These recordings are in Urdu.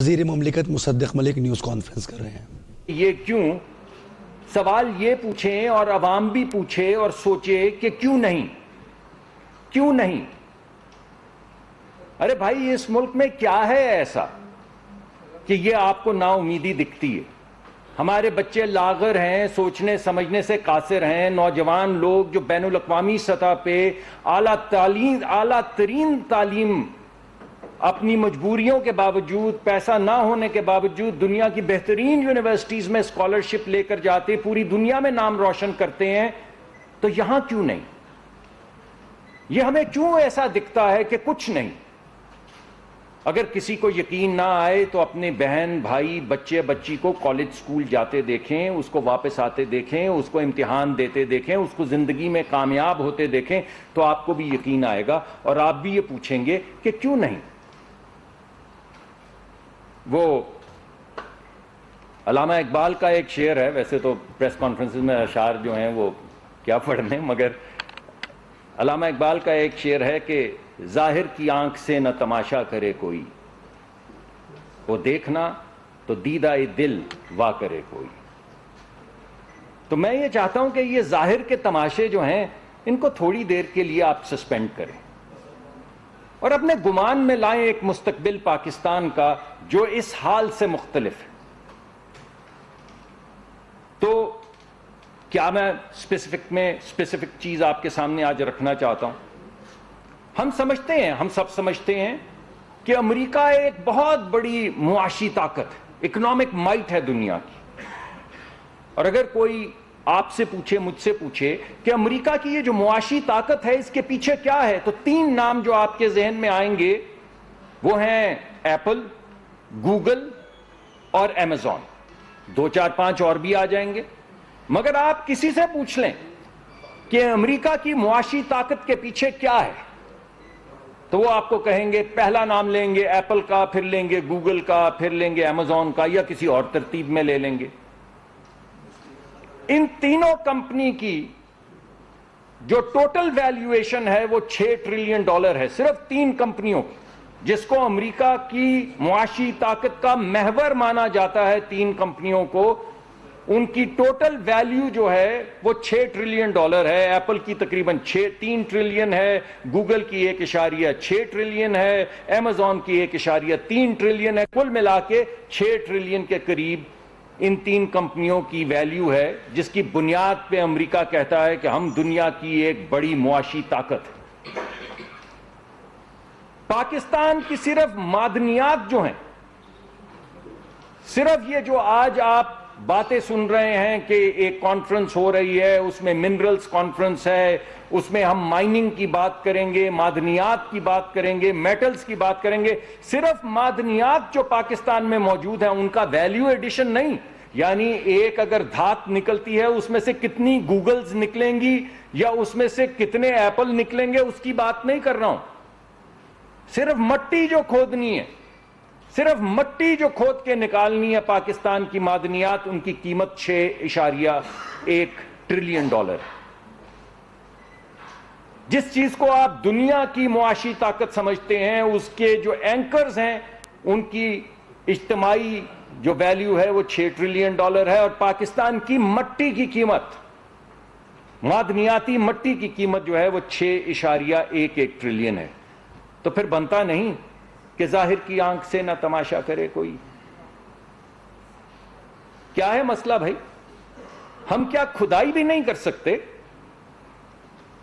وزیر مملکت مصدق ملک نیوز کانفرنس کر رہے ہیں۔ یہ کیوں سوال یہ پوچھیں اور عوام بھی پوچھے اور سوچے کہ کیوں نہیں ارے بھائی اس ملک میں کیا ہے ایسا کہ یہ آپ کو نا امیدی دکھتی ہے؟ ہمارے بچے لاغر ہیں، سوچنے سمجھنے سے قاصر ہیں، نوجوان لوگ جو بین الاقوامی سطح پہ اعلیٰ ترین تعلیم اپنی مجبوریوں کے باوجود، پیسہ نہ ہونے کے باوجود دنیا کی بہترین یونیورسٹیز میں اسکالرشپ لے کر جاتے پوری دنیا میں نام روشن کرتے ہیں، تو یہاں کیوں نہیں؟ یہ ہمیں کیوں ایسا دکھتا ہے کہ کچھ نہیں؟ اگر کسی کو یقین نہ آئے تو اپنے بہن بھائی بچے بچی کو کالج سکول جاتے دیکھیں، اس کو واپس آتے دیکھیں، اس کو امتحان دیتے دیکھیں، اس کو زندگی میں کامیاب ہوتے دیکھیں، تو آپ کو بھی یقین آئے گا اور آپ بھی یہ پوچھیں گے کہ کیوں نہیں؟ وہ علامہ اقبال کا ایک شعر ہے، ویسے تو پریس کانفرنسز میں اشعار جو ہیں وہ کیا پڑھنے، مگر علامہ اقبال کا ایک شعر ہے کہ ظاہر کی آنکھ سے نہ تماشا کرے کوئی، وہ دیکھنا تو دیدہ دل وا کرے کوئی۔ تو میں یہ چاہتا ہوں کہ یہ ظاہر کے تماشے جو ہیں ان کو تھوڑی دیر کے لیے آپ سسپینڈ کریں اور اپنے گمان میں لائیں ایک مستقبل پاکستان کا جو اس حال سے مختلف ہے۔ تو کیا میں اسپیسیفک چیز آپ کے سامنے آج رکھنا چاہتا ہوں؟ ہم سب سمجھتے ہیں کہ امریکہ ایک بہت بڑی معاشی طاقت ہے، اکنامک مائٹ ہے دنیا کی، اور اگر کوئی آپ سے پوچھے، مجھ سے پوچھے کہ امریکہ کی یہ جو معاشی طاقت ہے اس کے پیچھے کیا ہے، تو تین نام جو آپ کے ذہن میں آئیں گے وہ ہیں ایپل، گوگل اور ایمیزون، 2 4 5 اور بھی آ جائیں گے۔ مگر آپ کسی سے پوچھ لیں کہ امریکہ کی معاشی طاقت کے پیچھے کیا ہے، تو وہ آپ کو کہیں گے، پہلا نام لیں گے ایپل کا، پھر لیں گے گوگل کا، پھر لیں گے ایمیزون کا، یا کسی اور ترتیب میں لے لیں گے۔ ان تینوں کمپنی کی جو ٹوٹل ویلیویشن ہے وہ $6 ٹریلین ہے، صرف 3 کمپنیوں کی، جس کو امریکہ کی معاشی طاقت کا محور مانا جاتا ہے، 3 کمپنیوں کو، ان کی ٹوٹل ویلیو جو ہے وہ $6 ٹریلین ہے۔ ایپل کی تقریباً 3 ٹریلین ہے، گوگل کی 1.6 ٹریلین ہے، ایمیزون کی 1.3 ٹریلین ہے، کل ملا کے 6 ٹریلین کے قریب ان 3 کمپنیوں کی ویلیو ہے، جس کی بنیاد پہ امریکہ کہتا ہے کہ ہم دنیا کی ایک بڑی معاشی طاقت ہے۔ پاکستان کی صرف معدنیات جو ہیں، صرف یہ جو آج آپ باتیں سن رہے ہیں کہ ایک کانفرنس ہو رہی ہے، اس میں منرلز کانفرنس ہے، اس میں ہم مائننگ کی بات کریں گے، معدنیات کی بات کریں گے، میٹلز کی بات کریں گے، صرف معدنیات جو پاکستان میں موجود ہیں ان کا ویلیو ایڈیشن نہیں، یعنی ایک اگر دھات نکلتی ہے اس میں سے کتنی گوگلز نکلیں گی یا اس میں سے کتنے ایپل نکلیں گے اس کی بات نہیں کر رہا ہوں، صرف مٹی جو کھودنی ہے، صرف مٹی جو کھود کے نکالنی ہے پاکستان کی معدنیات، ان کی قیمت $6.1 ٹریلین۔ جس چیز کو آپ دنیا کی معاشی طاقت سمجھتے ہیں، اس کے جو اینکرز ہیں ان کی اجتماعی جو ویلیو ہے وہ $6 ٹریلین ہے، اور پاکستان کی مٹی کی قیمت، معدنیاتی مٹی کی قیمت جو ہے وہ $6.11 ٹریلین ہے۔ تو پھر بنتا نہیں کہ ظاہر کی آنکھ سے نہ تماشا کرے کوئی۔ کیا ہے مسئلہ بھائی؟ ہم کیا کھدائی بھی نہیں کر سکتے؟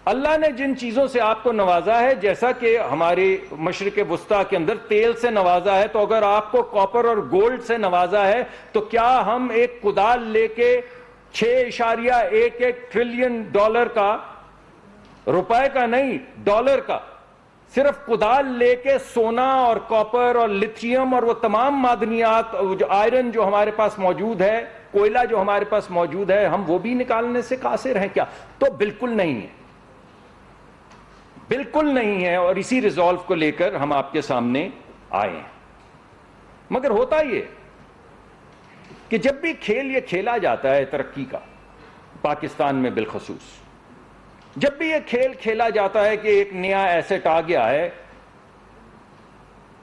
اللہ نے جن چیزوں سے آپ کو نوازا ہے، جیسا کہ ہمارے مشرق وسطیٰ کے اندر تیل سے نوازا ہے، تو اگر آپ کو کاپر اور گولڈ سے نوازا ہے تو کیا ہم ایک کدال لے کے $6.11 ٹریلین کا، روپے کا نہیں ڈالر کا، صرف کدال لے کے سونا اور کاپر اور لتھیم اور وہ تمام معدنیات، جو آئرن جو ہمارے پاس موجود ہے، کوئلہ جو ہمارے پاس موجود ہے، ہم وہ بھی نکالنے سے قاصر ہیں کیا؟ تو بالکل نہیں ہے، بالکل نہیں ہے، اور اسی ریزالو کو لے کر ہم آپ کے سامنے آئے ہیں۔ مگر ہوتا یہ کہ جب بھی کھیل یہ کھیلا جاتا ہے ترقی کا، پاکستان میں بالخصوص جب بھی یہ کھیل کھیلا جاتا ہے کہ ایک نیا ایسٹ آ گیا ہے،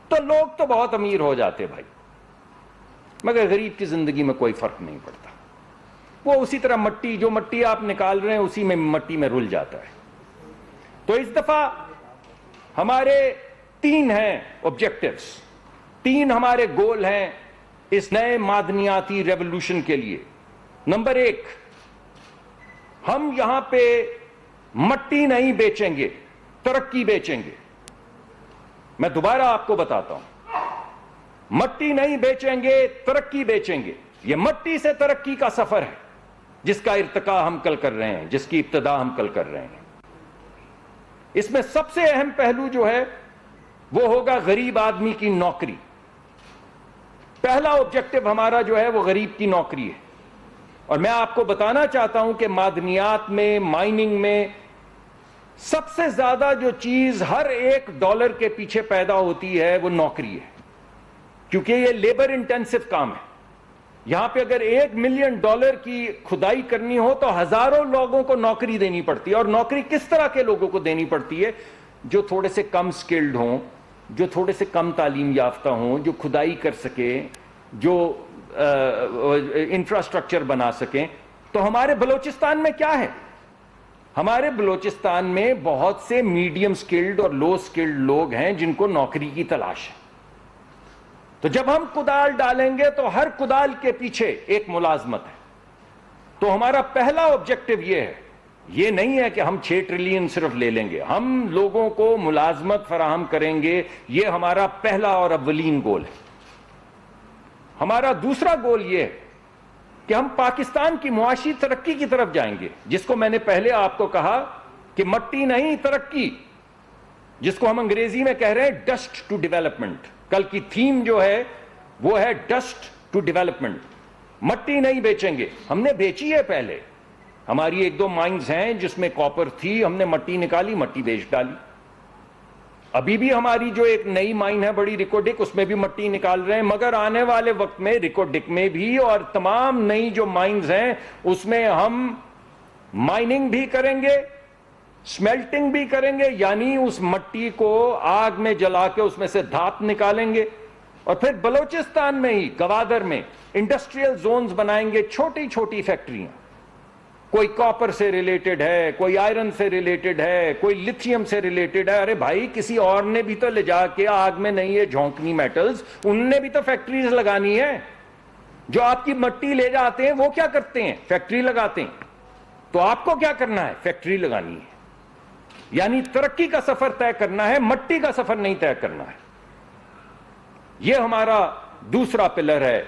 تو لوگ تو بہت امیر ہو جاتے بھائی، مگر غریب کی زندگی میں کوئی فرق نہیں پڑتا. وہ اسی طرح جو مٹی آپ نکال رہے ہیں اسی میں مٹی میں رل جاتا ہے. تو اس دفعہ ہمارے 3 ہیں آبجیکٹیوز، 3 ہمارے گول ہیں اس نئے معدنیاتی ریولوشن کے لیے. نمبر 1، ہم یہاں پہ مٹی نہیں بیچیں گے، ترقی بیچیں گے. میں دوبارہ آپ کو بتاتا ہوں، مٹی نہیں بیچیں گے، ترقی بیچیں گے. یہ مٹی سے ترقی کا سفر ہے جس کا ارتقا ہم کل کر رہے ہیں، جس کی ابتدا ہم کل کر رہے ہیں. اس میں سب سے اہم پہلو جو ہے وہ ہوگا غریب آدمی کی نوکری. پہلا آبجیکٹو ہمارا جو ہے وہ غریب کی نوکری ہے. اور میں آپ کو بتانا چاہتا ہوں کہ معدنیات میں، مائننگ میں سب سے زیادہ جو چیز ہر $1 کے پیچھے پیدا ہوتی ہے وہ نوکری ہے، کیونکہ یہ لیبر انٹینسو کام ہے. یہاں پہ اگر $1 ملین کی کھدائی کرنی ہو تو ہزاروں لوگوں کو نوکری دینی پڑتی ہے. اور نوکری کس طرح کے لوگوں کو دینی پڑتی ہے؟ جو تھوڑے سے کم سکلڈ ہوں، جو تھوڑے سے کم تعلیم یافتہ ہوں، جو کھدائی کر سکیں، جو انفراسٹرکچر بنا سکیں. تو ہمارے بلوچستان میں کیا ہے؟ ہمارے بلوچستان میں بہت سے میڈیم سکلڈ اور لو سکلڈ لوگ ہیں جن کو نوکری کی تلاش ہے. تو جب ہم کدال ڈالیں گے تو ہر کدال کے پیچھے ایک ملازمت ہے. تو ہمارا پہلا آبجیکٹو یہ ہے، یہ نہیں ہے کہ ہم 6 ٹریلین صرف لے لیں گے، ہم لوگوں کو ملازمت فراہم کریں گے. یہ ہمارا پہلا اور اولین گول ہے. ہمارا دوسرا گول یہ ہے کہ ہم پاکستان کی معاشی ترقی کی طرف جائیں گے، جس کو میں نے پہلے آپ کو کہا کہ مٹی نہیں ترقی، جس کو ہم انگریزی میں کہہ رہے ہیں ڈسٹ ٹو ڈیولپمنٹ. کل کی تھیم جو ہے وہ ہے ڈسٹ ٹو ڈیولپمنٹ. مٹی نہیں بیچیں گے. ہم نے بیچی ہے پہلے، ہماری 1-2 مائنز ہیں جس میں کاپر تھی، ہم نے مٹی نکالی، مٹی بیچ ڈالی. ابھی بھی ہماری جو ایک نئی مائن ہے بڑی ریکوڈک، اس میں بھی مٹی نکال رہے ہیں. مگر آنے والے وقت میں ریکوڈک میں بھی اور تمام نئی جو مائنز ہیں اس میں ہم مائننگ بھی کریں گے، سمیلٹنگ بھی کریں گے، یعنی اس مٹی کو آگ میں جلا کے اس میں سے دھات نکالیں گے. اور پھر بلوچستان میں ہی گوادر میں انڈسٹریل زونز بنائیں گے، چھوٹی چھوٹی فیکٹریاں. کوئی کاپر سے ریلیٹڈ ہے، کوئی آئرن سے ریلیٹڈ ہے، کوئی لتھیم سے ریلیٹڈ ہے. ارے بھائی، کسی اور نے بھی تو لے جا کے آگ میں نہیں ہے جھونکنی میٹلز، ان نے بھی تو فیکٹریز لگانی ہے. جو آپ کی مٹی لے جاتے ہیں وہ کیا کرتے ہیں؟ فیکٹری لگاتے ہیں. تو آپ کو کیا کرنا ہے؟ فیکٹری لگانی ہے. یعنی ترقی کا سفر طے کرنا ہے، مٹی کا سفر نہیں طے کرنا ہے. یہ ہمارا دوسرا پلر ہے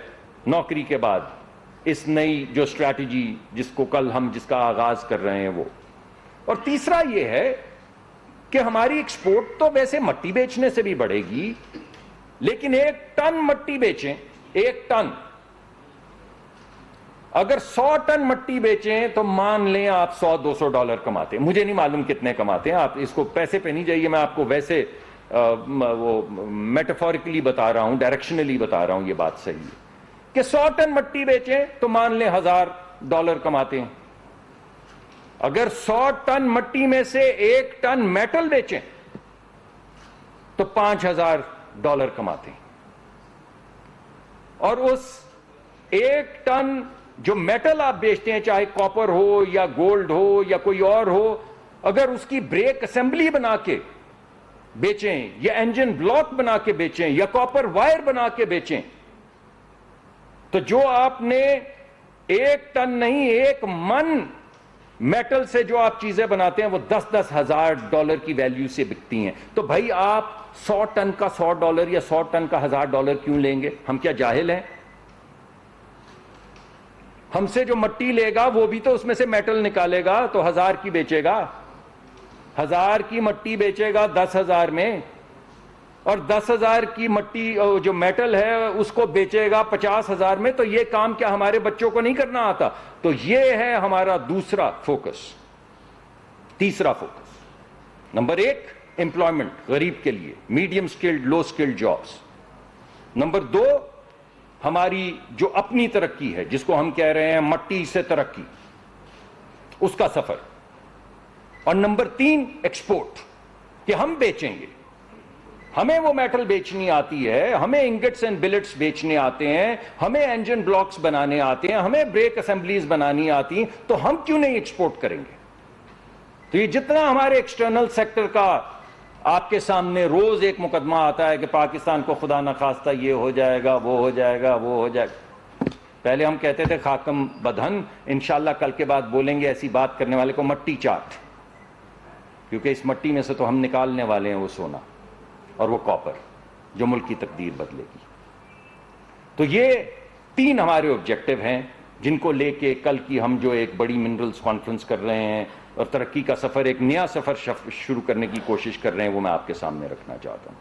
نوکری کے بعد اس نئی جو اسٹریٹجی جس کو کل ہم جس کا آغاز کر رہے ہیں وہ. اور تیسرا یہ ہے کہ ہماری ایکسپورٹ تو ویسے مٹی بیچنے سے بھی بڑھے گی، لیکن 1 ٹن مٹی بیچیں، 1 ٹن، اگر 100 ٹن مٹی بیچیں تو مان لیں آپ $100-200 کماتے ہیں. مجھے نہیں معلوم کتنے کماتے ہیں آپ، اس کو پیسے پہ نہیں جائیے، میں آپ کو ویسے وہ میٹافورکلی بتا رہا ہوں، ڈائریکشنلی بتا رہا ہوں. یہ بات صحیح ہے کہ 100 ٹن مٹی بیچیں تو مان لیں $1000 کماتے ہیں. اگر 100 ٹن مٹی میں سے 1 ٹن میٹل بیچیں تو $5000 کماتے ہیں. اور اس 1 ٹن جو میٹل آپ بیچتے ہیں، چاہے کاپر ہو یا گولڈ ہو یا کوئی اور ہو، اگر اس کی بریک اسمبلی بنا کے بیچیں یا انجن بلاک بنا کے بیچیں یا کاپر وائر بنا کے بیچیں، تو جو آپ نے 1 ٹن نہیں 1 من میٹل سے جو آپ چیزیں بناتے ہیں وہ $10,000 کی ویلیو سے بکتی ہیں. تو بھائی آپ 100 ٹن کا $100 یا 100 ٹن کا $1000 کیوں لیں گے؟ ہم کیا جاہل ہیں؟ ہم سے جو مٹی لے گا وہ بھی تو اس میں سے میٹل نکالے گا، تو 1000 کی بیچے گا. 1000 کی مٹی بیچے گا 10,000 میں، اور 10,000 کی مٹی جو میٹل ہے اس کو بیچے گا 50,000 میں. تو یہ کام کیا ہمارے بچوں کو نہیں کرنا آتا؟ تو یہ ہے ہمارا دوسرا فوکس. تیسرا فوکس، نمبر 1 امپلائمنٹ غریب کے لیے، میڈیم سکلڈ لو سکلڈ جابس. نمبر 2 ہماری جو اپنی ترقی ہے جس کو ہم کہہ رہے ہیں مٹی سے ترقی، اس کا سفر. اور نمبر 3 ایکسپورٹ، کہ ہم بیچیں گے. ہمیں وہ میٹل بیچنی آتی ہے, ہمیں انگٹس اینڈ بلٹس بیچنے آتے ہیں, ہمیں انجن بلاکس بنانے آتے ہیں, ہمیں بریک اسمبلیز بنانی آتی ہیں, تو ہم کیوں نہیں ایکسپورٹ کریں گے؟ تو یہ جتنا ہمارے ایکسٹرنل سیکٹر کا آپ کے سامنے روز ایک مقدمہ آتا ہے کہ پاکستان کو خدا نخواستہ یہ ہو جائے گا, وہ ہو جائے گا, وہ ہو جائے گا. پہلے ہم کہتے تھے خاکم بدہن, انشاءاللہ کل کے بعد بولیں گے ایسی بات کرنے والے کو مٹی چاٹ, کیونکہ اس مٹی میں سے تو ہم نکالنے والے ہیں وہ سونا اور وہ کاپر جو ملک کی تقدیر بدلے گی. تو یہ 3 ہمارے آبجیکٹو ہیں جن کو لے کے کل کی ہم جو ایک بڑی منرلز کانفرنس کر رہے ہیں اور ترقی کا سفر, ایک نیا سفر شروع کرنے کی کوشش کر رہے ہیں, وہ میں آپ کے سامنے رکھنا چاہتا ہوں.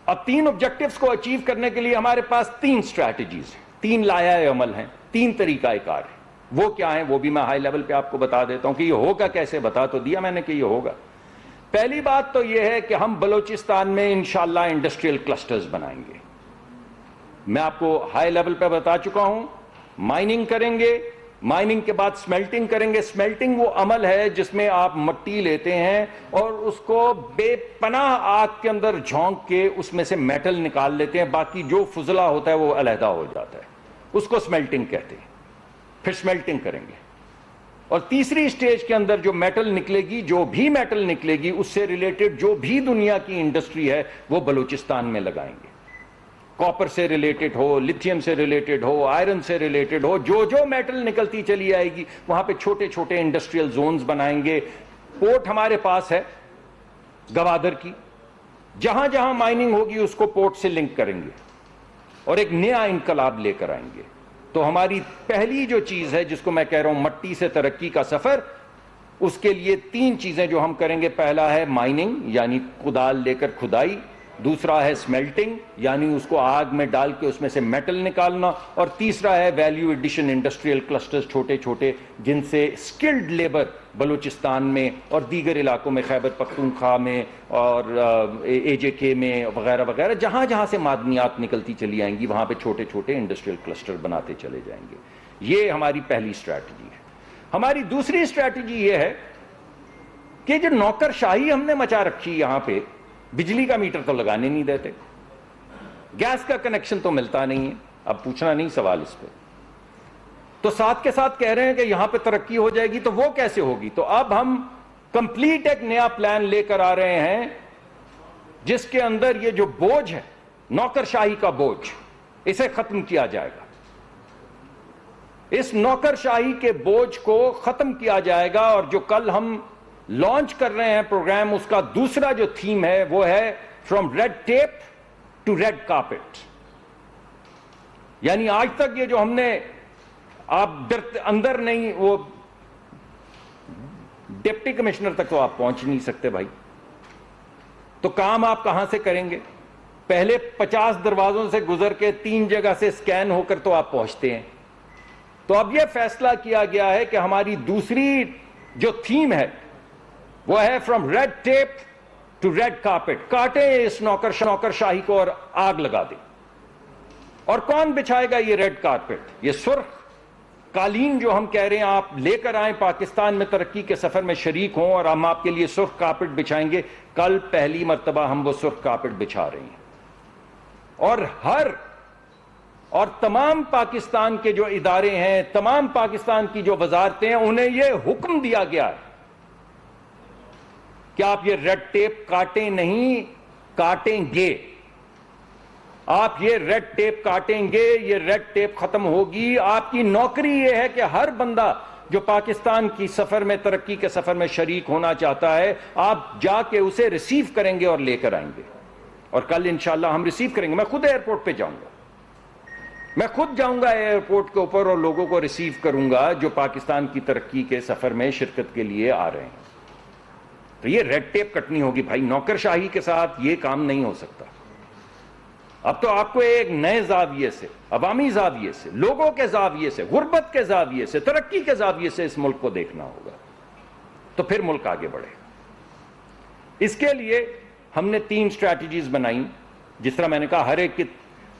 اب 3 آبجیکٹوز کو اچیو کرنے کے لیے ہمارے پاس 3 اسٹریٹجیز ہیں, 3 لائحہ عمل ہیں, 3 طریقہ کار ہیں. وہ کیا ہیں وہ بھی میں ہائی لیول پہ آپ کو بتا دیتا ہوں کہ یہ ہوگا کیسے. بتا تو دیا میں نے کہ یہ ہوگا. پہلی بات تو یہ ہے کہ ہم بلوچستان میں انشاءاللہ انڈسٹریل کلسٹرز بنائیں گے. میں آپ کو ہائی لیول پہ بتا چکا ہوں, مائننگ کریں گے, مائننگ کے بعد سمیلٹنگ کریں گے. سمیلٹنگ وہ عمل ہے جس میں آپ مٹی لیتے ہیں اور اس کو بے پناہ آگ کے اندر جھونک کے اس میں سے میٹل نکال لیتے ہیں, باقی جو فضلہ ہوتا ہے وہ علیحدہ ہو جاتا ہے, اس کو سمیلٹنگ کہتے ہیں. پھر سمیلٹنگ کریں گے اور تیسری سٹیج کے اندر جو میٹل نکلے گی, جو بھی میٹل نکلے گی, اس سے ریلیٹڈ جو بھی دنیا کی انڈسٹری ہے وہ بلوچستان میں لگائیں گے. کاپر سے ریلیٹڈ ہو, لتھیم سے ریلیٹڈ ہو, آئرن سے ریلیٹڈ ہو, جو میٹل نکلتی چلی آئے گی وہاں پہ چھوٹے چھوٹے انڈسٹریل زونز بنائیں گے. پورٹ ہمارے پاس ہے گوادر کی, جہاں جہاں مائننگ ہوگی اس کو پورٹ سے لنک کریں گے اور ایک نیا انقلاب لے کر آئیں گے. تو ہماری پہلی جو چیز ہے جس کو میں کہہ رہا ہوں مٹی سے ترقی کا سفر, اس کے لیے 3 چیزیں جو ہم کریں گے. پہلا ہے مائننگ یعنی کدال لے کر کھدائی, دوسرا ہے سمیلٹنگ یعنی اس کو آگ میں ڈال کے اس میں سے میٹل نکالنا, اور تیسرا ہے ویلیو ایڈیشن انڈسٹریل کلسٹرز چھوٹے چھوٹے جن سے سکلڈ لیبر بلوچستان میں اور دیگر علاقوں میں, خیبر پختونخوا میں اور AJK میں وغیرہ وغیرہ, جہاں جہاں سے معدنیات نکلتی چلی آئیں گی وہاں پہ چھوٹے چھوٹے انڈسٹریل کلسٹر بناتے چلے جائیں گے. یہ ہماری پہلی اسٹریٹجی ہے. ہماری دوسری اسٹریٹجی یہ ہے کہ جو نوکر شاہی ہم نے مچا رکھی یہاں پہ, بجلی کا میٹر تو لگانے نہیں دیتے, گیس کا کنیکشن تو ملتا نہیں ہے, اب پوچھنا نہیں سوال اس پہ, تو ساتھ کے ساتھ کہہ رہے ہیں کہ یہاں پہ ترقی ہو جائے گی, تو وہ کیسے ہوگی؟ تو اب ہم کمپلیٹ ایک نیا پلان لے کر آ رہے ہیں جس کے اندر یہ جو بوجھ ہے نوکر شاہی کا بوجھ, اسے ختم کیا جائے گا. اس نوکر شاہی کے بوجھ کو ختم کیا جائے گا, اور جو کل ہم لانچ کر رہے ہیں پروگرام, اس کا دوسرا جو تھیم ہے وہ ہے from red tape to red carpet. یعنی آج تک یہ جو ہم نے, آپ اندر نہیں, وہ ڈپٹی کمشنر تک تو آپ پہنچ نہیں سکتے بھائی, تو کام آپ کہاں سے کریں گے؟ پہلے 50 دروازوں سے گزر کے 3 جگہ سے سکین ہو کر تو آپ پہنچتے ہیں. تو اب یہ فیصلہ کیا گیا ہے کہ ہماری دوسری جو تھیم ہے وہ ہے from red tape to red carpet. کاٹیں اس نوکر شاہی کو اور آگ لگا دیں. اور کون بچھائے گا یہ ریڈ کارپیٹ؟ یہ سرخ قالین جو ہم کہہ رہے ہیں آپ لے کر آئیں, پاکستان میں ترقی کے سفر میں شریک ہوں, اور ہم آپ کے لیے سرخ کارپیٹ بچھائیں گے. کل پہلی مرتبہ ہم وہ سرخ کارپیٹ بچھا رہے ہیں, اور تمام پاکستان کے جو ادارے ہیں, تمام پاکستان کی جو وزارتیں ہیں, انہیں یہ حکم دیا گیا ہے کہ آپ یہ ریڈ ٹیپ کاٹیں نہیں, کاٹیں گے. آپ یہ ریڈ ٹیپ کاٹیں گے, یہ ریڈ ٹیپ ختم ہوگی. آپ کی نوکری یہ ہے کہ ہر بندہ جو پاکستان کی سفر میں, ترقی کے سفر میں شریک ہونا چاہتا ہے, آپ جا کے اسے ریسیو کریں گے اور لے کر آئیں گے. اور کل انشاءاللہ ہم ریسیو کریں گے. میں خود ایئرپورٹ پہ جاؤں گا, میں خود جاؤں گا ایئرپورٹ کے اوپر اور لوگوں کو ریسیو کروں گا جو پاکستان کی ترقی کے سفر میں شرکت کے لیے آ رہے ہیں. تو یہ ریڈ ٹیپ کٹنی ہوگی بھائی. نوکر شاہی کے ساتھ یہ کام نہیں ہو سکتا. اب تو آپ کو ایک نئے زاویے سے, عوامی زاویے سے, لوگوں کے زاویے سے, غربت کے زاویے سے, ترقی کے زاویے سے اس ملک کو دیکھنا ہوگا, تو پھر ملک آگے بڑھے. اس کے لیے ہم نے 3 اسٹریٹجیز بنائی. جس طرح میں نے کہا ہر ایک کی,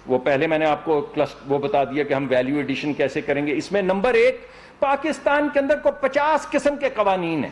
وہ پہلے میں نے آپ کو وہ بتا دیا کہ ہم ویلیو ایڈیشن کیسے کریں گے. اس میں نمبر 1, پاکستان کے اندر کو 50 قسم کے قوانین ہیں.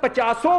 50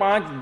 5,